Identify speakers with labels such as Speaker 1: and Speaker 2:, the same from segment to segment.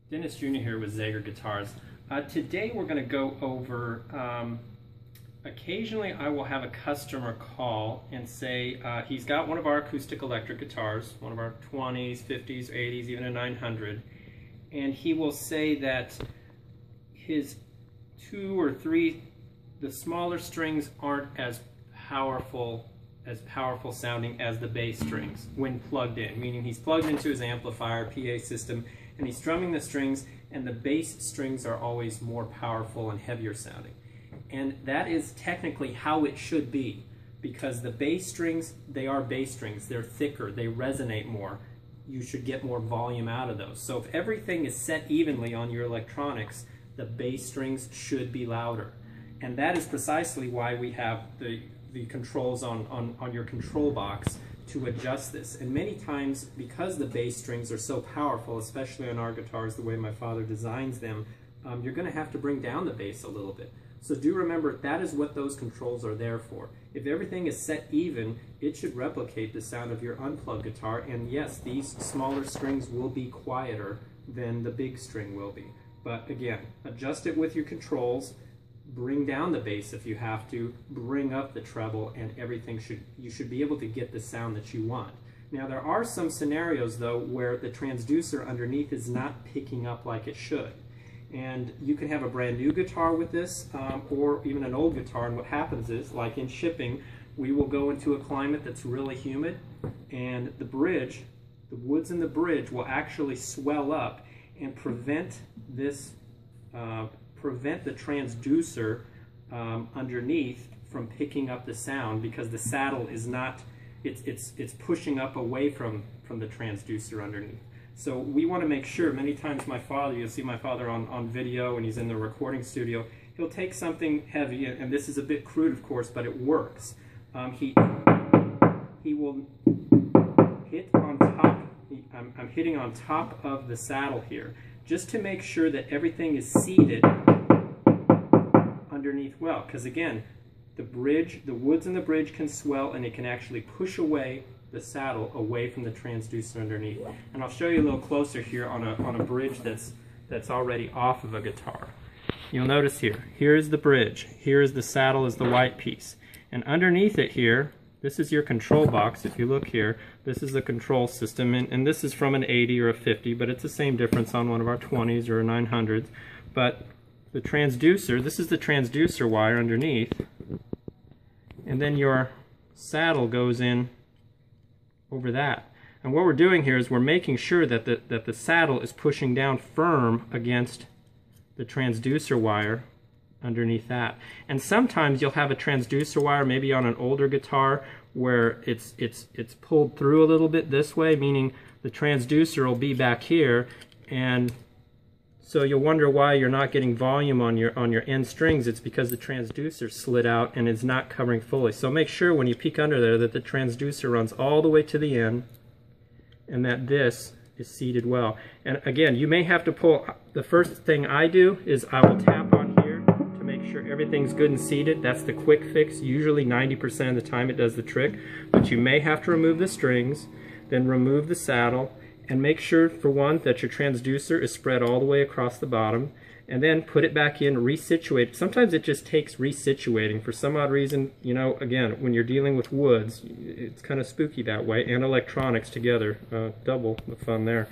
Speaker 1: Dennis Jr. here with Zager Guitars. Today we're going to go over, occasionally I will have a customer call and say he's got one of our acoustic electric guitars, one of our 20s, 50s, 80s, even a 900, and he will say that his 2 or 3, the smaller strings aren't as powerful sounding as the bass strings when plugged in, meaning he's plugged into his amplifier, PA system, and he's strumming the strings, and the bass strings are always more powerful and heavier sounding. And that is technically how it should be, because the bass strings, they are bass strings, they're thicker, they resonate more. You should get more volume out of those. So if everything is set evenly on your electronics, the bass strings should be louder. And that is precisely why we have the controls on your control box to adjust this. And many times, because the bass strings are so powerful, especially on our guitars, the way my father designs them, you're going to have to bring down the bass a little bit. So do remember, that is what those controls are there for. If everything is set even, it should replicate the sound of your unplugged guitar, and yes, these smaller strings will be quieter than the big string will be. But again, adjust it with your controls. Bring down the bass if you have to, bring up the treble, and everything you should be able to get the sound that you want. Now there are some scenarios though where the transducer underneath is not picking up like it should. And you can have a brand new guitar with this, or even an old guitar, and what happens is, like in shipping, we will go into a climate that's really humid, and the bridge, the woods in the bridge will actually swell up and prevent this prevent the transducer underneath from picking up the sound, because the saddle is not, it's pushing up away from the transducer underneath. So we want to make sure, many times my father, you'll see my father on video and he's in the recording studio, he'll take something heavy, and this is a bit crude of course, but it works. He will hit on top, I'm hitting on top of the saddle here, just to make sure that everything is seated underneath well, because again, the woods in the bridge can swell, and it can actually push away the saddle away from the transducer underneath. And I'll show you a little closer here on a bridge that's already off of a guitar. You'll notice here is the bridge, here is the saddle, is the white piece, and underneath it here, this is your control box. If you look here, this is the control system, and this is from an 80 or a 50, but it's the same difference on one of our 20s or 900s. But the transducer, this is the transducer wire underneath, and then your saddle goes in over that. And what we're doing here is we're making sure that the saddle is pushing down firm against the transducer wire underneath that. And sometimes you'll have a transducer wire, maybe on an older guitar, where it's pulled through a little bit this way, meaning the transducer will be back here, and so you'll wonder why you're not getting volume on your end strings. It's because the transducer slid out and is not covering fully. So make sure when you peek under there that the transducer runs all the way to the end, and that this is seated well. And again, you may have to pull. The first thing I do is I will tap on here to make sure everything's good and seated. That's the quick fix. Usually 90% of the time it does the trick. But you may have to remove the strings, then remove the saddle, and make sure, for one, that your transducer is spread all the way across the bottom, and then put it back in, resituate. Sometimes it just takes resituating. For some odd reason, you know, again, when you're dealing with woods, it's kind of spooky that way, and electronics together, double the fun there.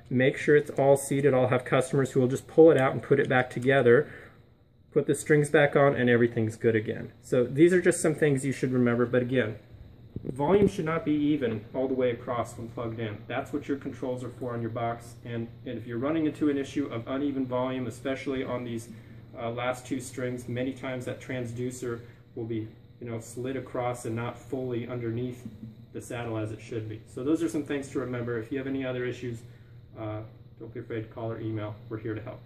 Speaker 1: Make sure it's all seated. I'll have customers who will just pull it out and put it back together, put the strings back on, and everything's good again. So these are just some things you should remember, but again, volume should not be even all the way across when plugged in. That's what your controls are for on your box. And if you're running into an issue of uneven volume, especially on these last 2 strings, many times that transducer will be, you know, slid across and not fully underneath the saddle as it should be. So those are some things to remember. If you have any other issues, don't be afraid to call or email. We're here to help.